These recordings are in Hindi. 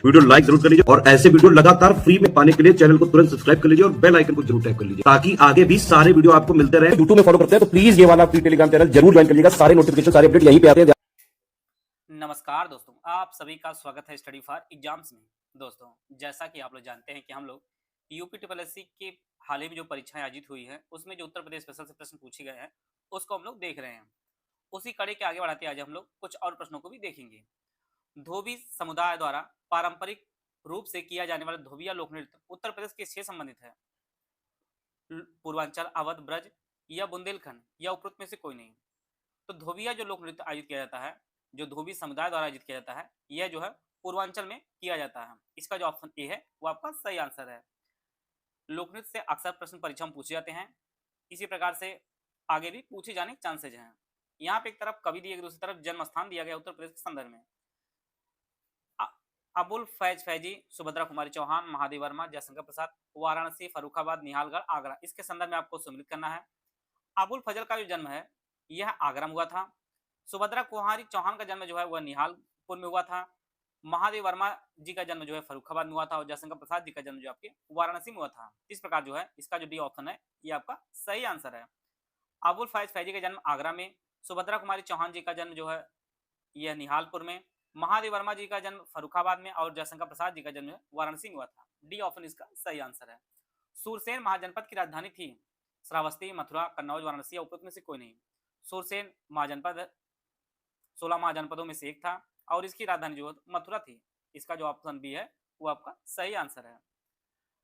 वीडियो लाइक जरूर कर लीजिए और ऐसे वीडियो लगातार फ्री में पाने के लिए चैनल को तुरंत सब्सक्राइब कर लीजिए और बेल आइकन को जरूर टैप कर लीजिए ताकि आगे भी सारे वीडियो आपको मिलते रहे। यूट्यूब में फॉलो करते हैं तो प्लीज ये वाला फ्री टेलीग्राम चैनल जरूर ज्वाइन कर लीजिएगा। सारे नोटिफिकेशन सारे अपडेट यहीं पे आते हैं। नमस्कार दोस्तों, आप सभी का स्वागत है स्टडी फॉर एग्जाम्स में। दोस्तों, जैसा कि आप लोग जानते हैं कि हम लोग यूपी ट्रिपल एस सी की हाल ही में जो परीक्षाएं आयोजित हुई हैं उसमें जो उत्तर प्रदेश स्पेशल से प्रश्न पूछे गए हैं उसको हम लोग देख रहे हैं। उसी कड़ी के आगे बढ़ाते आज हम लोग कुछ और प्रश्नों को भी देखेंगे। धोबी समुदाय द्वारा पारंपरिक रूप से किया जाने वाला धोबिया लोक नृत्य उत्तर प्रदेश किससे संबंधित है? पूर्वांचल, अवध, ब्रज या बुंदेलखंड या उपरोक्त में से कोई नहीं। तो धोबिया जो लोक नृत्य आयोजित किया जाता है, जो धोबी समुदाय द्वारा आयोजित किया जाता है, यह जो है पूर्वांचल में किया जाता है। इसका जो ऑप्शन ए है वो आपका सही आंसर है। लोक नृत्य से अक्सर प्रश्न परीक्षा में पूछे जाते हैं, इसी प्रकार से आगे भी पूछे जाने के चांसेज हैं। यहाँ पे एक तरफ कवि दिए गए, दूसरी तरफ जन्म स्थान दिया गया उत्तर प्रदेश के संदर्भ में। अबुल फैज फैजी, सुभद्रा कुमारी चौहान, महादेव वर्मा, जयशंकर प्रसाद, वाराणसी, फरुखाबाद, निहालगढ़, आगरा, इसके संदर्भ में आपको सम्मिलित करना है। अबुल फजल का जो जन्म है यह आगरा में हुआ था। सुभद्रा कुमारी चौहान का जन्म जो है वह निहालपुर में हुआ था। महादेव वर्मा जी का जन्म जो है फरुखाबाद में हुआ था और जयशंकर प्रसाद जी का जन्म जो आपके वाराणसी में हुआ था। इस प्रकार जो है इसका जो डी ऑप्शन है ये आपका सही आंसर है। अबुल फैज फैजी का जन्म आगरा में, सुभद्रा कुमारी चौहान जी का जन्म जो है यह निहालपुर में, महादेव वर्मा जी का जन्म फरुखाबाद में और जयशंकर प्रसाद जी का जन्म वाराणसी में हुआ था। डी ऑप्शन इसका सही आंसर है। सूरसेन महाजनपद की राजधानी थी श्रावस्ती, मथुरा, कन्नौज, वाराणसी या उपरोक्त में से कोई नहीं। सूरसेन महाजनपद 16 महाजनपदों में से एक था और इसकी राजधानी जो मथुरा थी। इसका जो ऑप्शन बी है वो आपका सही आंसर है।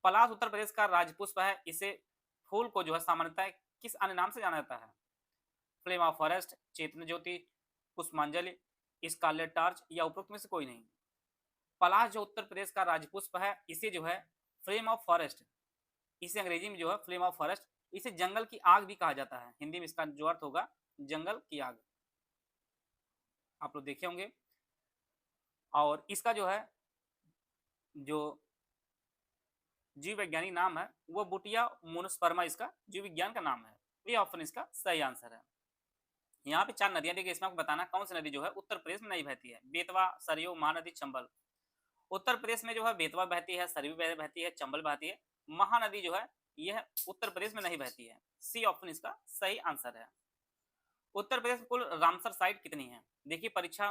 पलाश उत्तर प्रदेश का राजपुष्प है। इसे फूल को जो है सामान्यतः किस अन्य नाम से जाना जाता है? फ्लेम ऑफ फॉरेस्ट, चेतन ज्योति, पुष्पांजलि, स्कारलेट टार्च या उपरोक्त में से कोई नहीं। पलाश जो उत्तर प्रदेश का राजपुष्प है इसे जो है फ्लेम ऑफ फॉरेस्ट, इसे अंग्रेजी में जो है फ्लेम ऑफ फॉरेस्ट, इसे जंगल की आग भी कहा जाता है। हिंदी में इसका जो अर्थ होगा जंगल की आग, आप लोग देखे होंगे। और इसका जो है जो जीव वैज्ञानिक नाम है वो बुटिया मोनोस्पर्मा, इसका जीव विज्ञान का नाम है। ये ऑप्शन इसका सही आंसर है। यहाँ पे 4 नदियां दी गई, इसमें आपको बताना कौन सी नदी जो है उत्तर प्रदेश में नहीं बहती है। बेतवा, सरयू, महानदी, चंबल। उत्तर प्रदेश में जो है बेतवा बहती है, सरयू बहती है, चंबल बहती है। महानदी जो है यह उत्तर प्रदेश में नहीं बहती है। सी ऑप्शन इसका सही आंसर है। उत्तर प्रदेश में कुल रामसर साइट कितनी है? देखिए, परीक्षा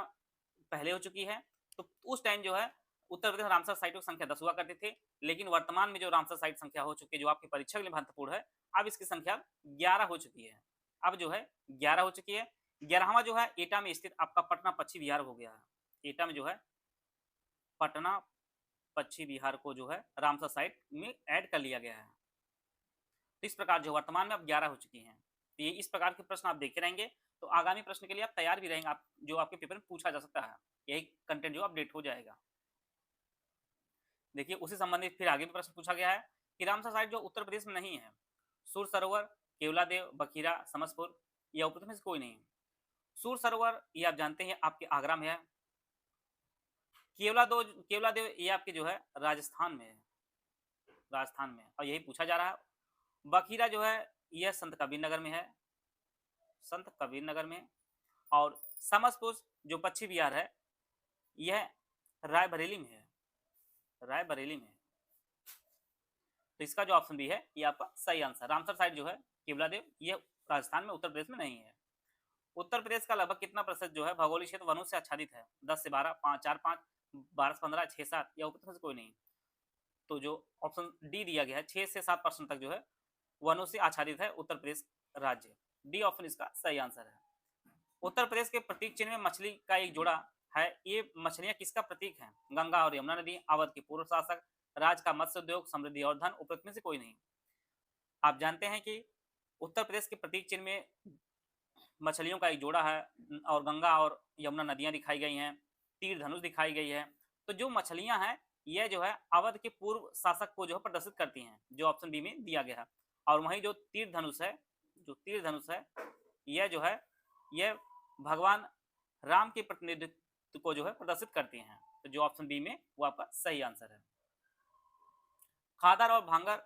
पहले हो चुकी है तो उस टाइम जो है उत्तर प्रदेश में रामसर साइटों की संख्या 10 हुआ करती थी, लेकिन वर्तमान में जो रामसर साइट संख्या हो चुकी है जो आपकी परीक्षा के लिए महत्वपूर्ण है, अब इसकी संख्या 11 हो चुकी है। अब जो है 11 हो चुकी है। 11वां जो है एटा में स्थित आपका पटना पश्चिम बिहार हो गया है। एटा में जो है पटना पश्चिम बिहार को जो है रामसर साइट में ऐड कर लिया गया है। तो इस प्रकार जो वर्तमान में अब 11 हो चुकी हैं। तो ये इस प्रकार के प्रश्न आप देखे रहेंगे तो आगामी प्रश्न के लिए आप तैयार भी रहेंगे, आप जो आपके पेपर में पूछा जा सकता है, यही कंटेंट जो अपडेट हो जाएगा। देखिए, उसी संबंधित फिर आगे भी प्रश्न पूछा गया है कि रामसर साइट जो उत्तर प्रदेश में नहीं है, सूर सरोवर, केवलादेव, बखीरा, समसपुर या उपरोक्त में से कोई नहीं। सूर सरोवर ये आप जानते हैं आपके आगरा में है। केवलादेव ये आपके जो है राजस्थान में है, राजस्थान में, और यही पूछा जा रहा है। बखीरा जो है यह संत कबीर नगर में है, संत कबीर नगर में। और समसपुर जो पश्चिम बिहार है यह रायबरेली में है, रायबरेली में। तो इसका जो ऑप्शन बी है ये आपका सही आंसर। रामसर साइट जो है केवलादेव यह राजस्थान में, उत्तर प्रदेश में नहीं है। उत्तर प्रदेश का लगभग कितना प्रतिशत जो है भौगोलिक क्षेत्र वनों से आच्छादित है? 10 से 12, 5, 4, 5, 12 से 15, 6, 7 या उपरोक्त में से कोई नहीं। तो जो ऑप्शन डी दिया गया है 6 से 7% तक जो है वनों से आच्छादित है उत्तर प्रदेश राज्य। डी ऑप्शन इसका सही आंसर है। उत्तर प्रदेश के प्रतीक चिन्ह में मछली का एक जोड़ा है, ये मछलियां किसका प्रतीक है? गंगा और यमुना नदी, अवध के पूर्व शासक, राज्य का मत्स्य उद्योग, समृद्धि और धन, उपरोक्त में से कोई नहीं। आप जानते हैं कि उत्तर प्रदेश के प्रतीक चिन्ह में मछलियों का एक जोड़ा है और गंगा और यमुना नदियां दिखाई गई हैं, तीर धनुष दिखाई गई है। तो जो मछलियां हैं यह जो है अवध के पूर्व शासक को जो है प्रदर्शित करती हैं, जो ऑप्शन बी में दिया गया है। और वहीं जो तीर धनुष है, जो तीर धनुष है यह जो है यह भगवान राम के प्रतिनिधित्व को जो है प्रदर्शित करती हैं। तो जो ऑप्शन बी में वो आपका सही आंसर है। खादर और भांगर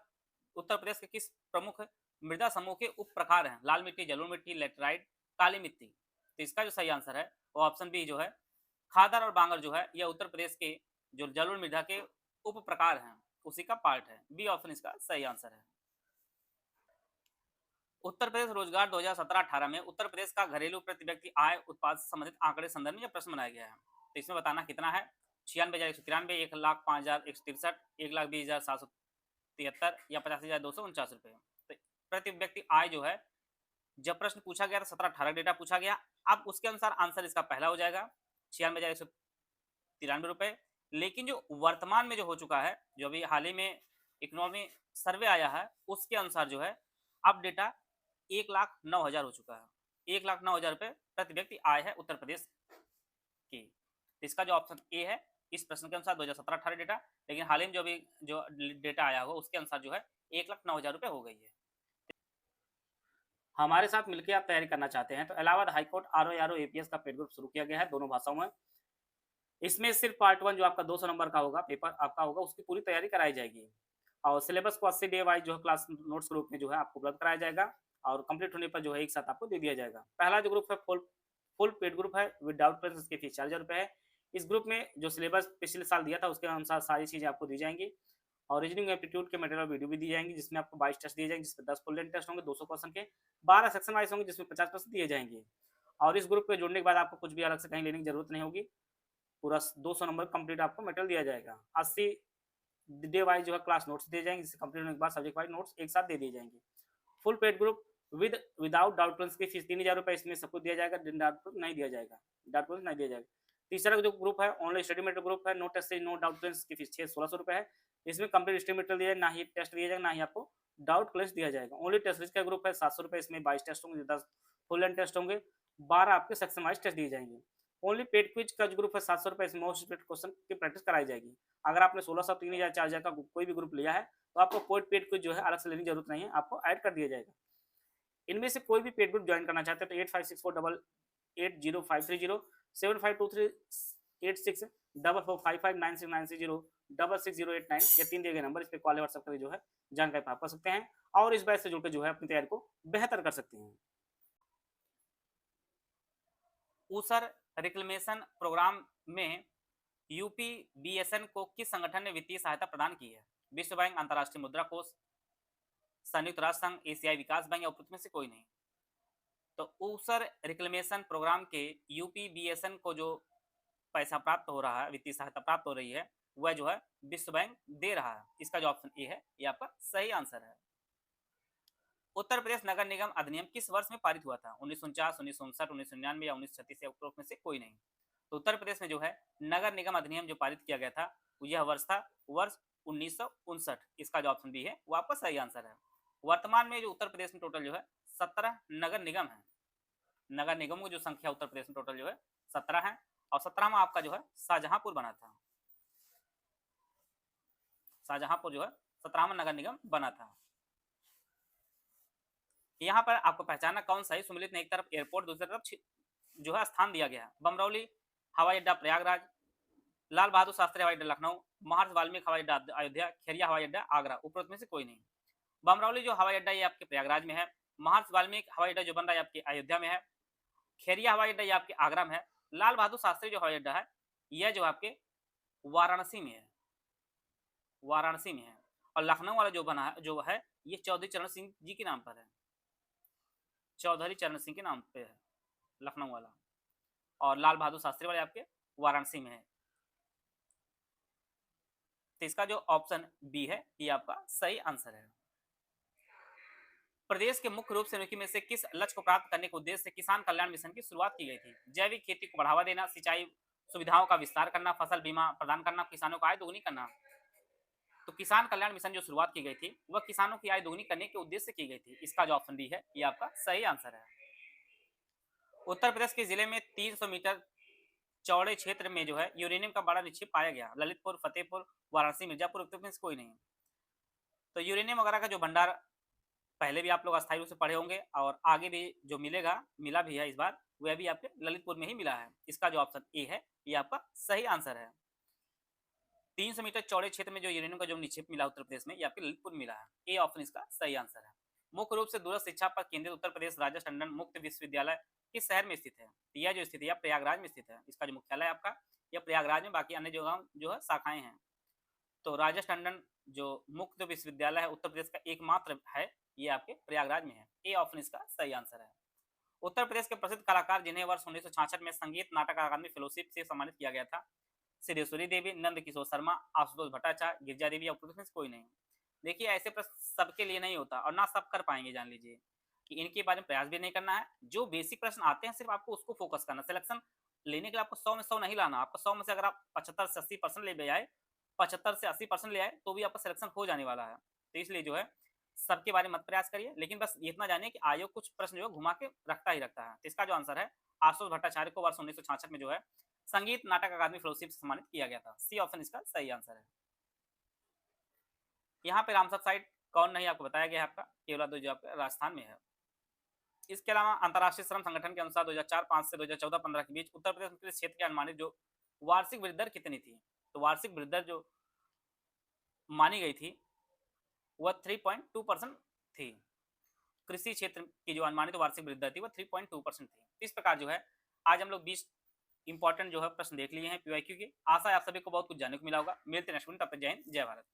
उत्तर प्रदेश के किस प्रमुख मृदा समूह के उप प्रकार हैं? लाल मिट्टी, जलोढ़ मिट्टी, लैटेराइट, काली मिट्टी। तो इसका जो सही आंसर है वो ऑप्शन बी जो है खादर और बांगर जो है यह उत्तर प्रदेश के जो जलोढ़ मृदा के उप प्रकार हैं उसी का पार्ट है। बी ऑप्शन इसका सही आंसर है। उत्तर प्रदेश रोजगार 2017-18 में उत्तर प्रदेश का घरेलू प्रति व्यक्ति आय उत्पाद से संबंधित आंकड़े संदर्भ में यह प्रश्न बनाया गया है। तो इसमें बताना कितना है, 96,193, 1,05,163, 1,20,773 या 85,249 रुपए। तो प्रति व्यक्ति आय जो है, जब प्रश्न पूछा गया था 17-18 डेटा पूछा गया, अब उसके अनुसार आंसर इसका पहला हो जाएगा 96,193 रुपए। लेकिन जो वर्तमान में जो हो चुका है, जो अभी हाल ही में इकोनॉमी सर्वे आया है, उसके अनुसार जो है अब डेटा 1,09,000 हो चुका है। 1,09,000 रुपए प्रति व्यक्ति आय है उत्तर प्रदेश की। तो इसका जो ऑप्शन ए है, इस प्रश्न के अनुसार 2017-18 डेटा, लेकिन हाल ही में जो अभी जो डेटा आया हुआ उसके अनुसार जो है 1,09,000 रुपए हो गई है। हमारे साथ मिलकर आप तैयारी करना चाहते हैं तो इलाहाबाद हाईकोर्ट आरओ एपीएस का पेड ग्रुप शुरू किया गया है दोनों भाषाओं में। इसमें सिर्फ पार्ट 1 जो आपका 200 नंबर का होगा, पेपर आपका होगा, उसकी पूरी तैयारी कराई जाएगी और सिलेबस को 80 डे वाइज जो है क्लास नोट्स के रूप में जो है आपको उपलब्ध कराया जाएगा और कंप्लीट होने पर जो है एक साथ आपको दे दिया जाएगा। पहला जो ग्रुप है फुल पेड ग्रुप है, विदाउट प्रिंस, इसकी फीस 4,000 रुपये है। इस ग्रुप में जो सिलेबस पिछले साल दिया था उसके अनुसार सारी चीज़ें आपको दी जाएंगी और रीजनिंग एप्टीट्यूड के मटेरियल वीडियो भी दी जाएंगी, जिसमें आपको 22 टेस्ट दिए जाएंगे, जिसमें 10 फुल लेंथ टेस्ट होंगे 200 क्वेश्चन के, 12 सेक्शन वाइज होंगे जिसमें 50% दिए जाएंगे। और इस ग्रुप पे जुड़ने के बाद आपको कुछ भी अलग से कहीं लेने की जरूरत नहीं होगी, पूरा 200 नंबर कंप्लीट आपको मटेरियल दिया जाएगा। 80 डे वाइज जो है क्लास नोट्स दिए जाएंगे, जिससे कंप्लीट होने के बाद सब्जेक्ट वाइज नोट्स एक साथ दे दिए जाएंगे। Full paid group without doubt prince की फीस 3,000 रुपये, इसमें सब कुछ दिया जाएगा, डाउट प्रिंस नहीं दिया जाएगा, डाउट प्रिंस नहीं दिया जाएगा। तीसरा जो ग्रुप है ऑनलाइन स्टडी मटेरियल ग्रुप है, no test no doubt prince की फीस 1600 रुपये है। इसमें कंप्लीट स्टडी मटेरियल दिया, ना ही टेस्ट दिया जाएगा, ना ही आपको डाउट क्लेश दिया जाएगा। ओनली टेस्ट सीरीज का ग्रुप है 700 रुपये, इसमें 22 टेस्ट होंगे, 10 फुल लेंथ टेस्ट होंगे, 12 आपके सेक्शन वाइज टेस्ट दिए जाएंगे। ओनली पेड क्विज का जो ग्रुप है 700 रुपये, इसमें मोस्ट रिपीटेड क्वेश्चन की प्रैक्टिस कराई जाएगी। अगर आपने 1600, 3,000, 4,000 का कोई भी ग्रुप लिया है तो आपको पेड क्विज जो है अलग से लेने की जरूरत नहीं है, आपको ऐड कर दिया जाएगा। इनमें से कोई भी पेड ग्रुप ज्वाइन करना चाहते हैं तो 8564880530, 75238644559696606608 ये 3 दिए गए नंबर, इस पे कॉल व्हाट्सएप करके जो है जानकारी प्राप्त कर सकते हैं और इस बैच से जुड़कर जो है अपनी तैयारी को बेहतर कर सकते हैं। ऊसर रिक्लेमेशन प्रोग्राम में यूपी बीएसएन को किस संगठन ने वित्तीय सहायता प्रदान की है? विश्व बैंक, अंतर्राष्ट्रीय मुद्रा कोष, संयुक्त राष्ट्र संघ, एशियाई विकास बैंक या उपरोक्त में से कोई नहीं। तो ऊसर रिक्लेमेशन प्रोग्राम के यूपी बीएसएन को जो पैसा प्राप्त हो रहा है, वित्तीय सहायता प्राप्त हो रही है, वह जो है विश्व बैंक दे रहा है। इसका जो ऑप्शन ए है ये आपका सही आंसर है। उत्तर प्रदेश नगर निगम अधिनियम किस वर्ष में पारित हुआ था? 1949, 1959, 1999 या 1936 या उपरोक्त में से कोई नहीं। तो उत्तर प्रदेश में जो है नगर निगम अधिनियम जो पारित किया गया था यह वर्ष था वर्ष 1959। इसका जो ऑप्शन बी है वो आपका सही आंसर है। वर्तमान में जो उत्तर प्रदेश में टोटल जो है 17 नगर निगम है। नगर निगमों की जो संख्या उत्तर प्रदेश में टोटल जो है 17 है और 17वां आपका जो है शाहजहांपुर बना था। शाहजहांपुर जो है 17वां नगर निगम बना था। यहाँ पर आपको पहचानना कौन सा है, सुमिलित ने एक तरफ एयरपोर्ट दूसरी तरफ जो है स्थान दिया गया है। बमरौली हवाई अड्डा प्रयागराज, लाल बहादुर शास्त्री हवाई अड्डा लखनऊ, महर्षि वाल्मीकि हवाई अड्डा अयोध्या, खेरिया हवाई अड्डा आगरा, उपरोक्त में से कोई नहीं। बमरौली जो हवाई अड्डा ये आपके प्रयागराज में है, महर्षि वाल्मीकि हवाई अड्डा जो बन रहा है आपके अयोध्या में है, खेरिया हवाई अड्डा ये आपके आगरा में है, लाल बहादुर शास्त्री जो हवाई अड्डा है यह जो आपके वाराणसी में है, वाराणसी में है। और लखनऊ वाला जो बना है जो है ये चौधरी चरण सिंह जी के नाम पर है, चौधरी चरण सिंह के नाम पे है लखनऊ वाला, और लाल बहादुर शास्त्री वाले आपके वाराणसी में है। तो इसका जो ऑप्शन बी है ये आपका सही आंसर है। प्रदेश के मुख्य रूप से निम्नलिखित में से किस लक्ष्य को प्राप्त करने के उद्देश्य से किसान कल्याण मिशन की शुरुआत की गई थी? जैविक खेती को बढ़ावा देना, सिंचाई सुविधाओं का विस्तार करना, फसल बीमा प्रदान करना, किसानों को आय दोगुनी करना। तो किसान कल्याण मिशन जो शुरुआत की गई थी वह किसानों की आय दोगुनी करने के उद्देश्य से की गई थी। इसका जो ऑप्शन डी है ये आपका सही आंसर है। उत्तर प्रदेश के जिले में 300 मीटर चौड़े क्षेत्र में जो है यूरेनियम का बड़ा निक्षेप पाया गया। ललितपुर, फतेहपुर, वाराणसी, मिर्जापुर, उत्तर प्रदेश कोई नहीं। तो यूरेनियम वगैरह का जो भंडार पहले भी आप लोग अस्थायी रूप से पढ़े होंगे और आगे भी जो मिला भी है इस बार, वह भी आपके ललितपुर में ही मिला है। इसका जो ऑप्शन ए है ये आपका सही आंसर है। 300 मीटर चौड़े क्षेत्र में जो यूरेनियम का जो निक्षेप मिला उत्तर प्रदेश में, ये आपके ललितपुर मिला है। ए ऑप्शन इसका सही आंसर है। मुख्य रूप से दूरस्थ शिक्षा पर केंद्रित उत्तर प्रदेश राजस्व टंडन मुक्त विश्वविद्यालय किस शहर में स्थित है? यह जो स्थित है प्रयागराज में स्थित है। इसका जो मुख्यालय आपका यह प्रयागराज में, बाकी अन्य जगह जो है शाखाएं हैं। तो राजेश टंडन जो मुक्त विश्वविद्यालय है उत्तर प्रदेश का एकमात्र है, ये आपके प्रयागराज में है। ए ऑप्शन इसका सही आंसर है। उत्तर प्रदेश के प्रसिद्ध कलाकार जिन्हें वर्ष 1966 में संगीत नाटक अकादमी फेलोशिप से सम्मानित किया गया था, सिद्धेश्वरी देवी, नंद किशोर शर्मा, आशुतोष भट्टाचार्य, गिरिजा देवी या उपरोक्त में से कोई नहीं। देखिए ऐसे प्रश्न सबके लिए नहीं होता और ना सब कर पाएंगे, जान लीजिए कि इनके बारे में प्रयास भी नहीं करना है। जो बेसिक प्रश्न आते हैं सिर्फ आपको उसको फोकस करना। सिलेक्शन लेने के लिए आपको 100 में 100 नहीं लाना। आपको 100 में से अगर आप 75 से 80% ले भी आए, 75 से 80% ले आए तो भी आपका सिलेक्शन हो जाने वाला है। तो इसलिए जो है सबके बारे में मत प्रयास करिए, लेकिन बस इतना जानिए कि आयोग कुछ प्रश्न जो है घुमा के रखता ही रखता है। तो इसका जो आंसर है, आशुतोष भट्टाचार्य को वर्ष 1966 में जो है संगीत नाटक अकादमी फेलोशिप से सम्मानित किया गया था। सी ऑप्शन इसका सही आंसर है। यहाँ पे रामसर साइट कौन नहीं आपको बताया गया है, आपका केवलादेव जो आपका राजस्थान में है। इसके अलावा अंतर्राष्ट्रीय श्रम संगठन के अनुसार 2004-5 से 2014-15 के बीच उत्तर प्रदेश के क्षेत्र की अनुमानित जो वार्षिक वृद्धि दर कितनी थी? तो वार्षिक वृद्धि दर जो मानी गई थी वह 3.2% थी। कृषि क्षेत्र की जो अनुमानित वार्षिक वृद्धि दर थी वह 3.2% थी। इस प्रकार जो है आज हम लोग 20 इंपॉर्टेंट जो है प्रश्न देख लिए हैं पीवाईक्यू के। आशा है आप सभी को बहुत कुछ जानने को मिला होगा। मिलते हैं नेक्स्ट वीडियो, तब तक जय हिंद, जय भारत।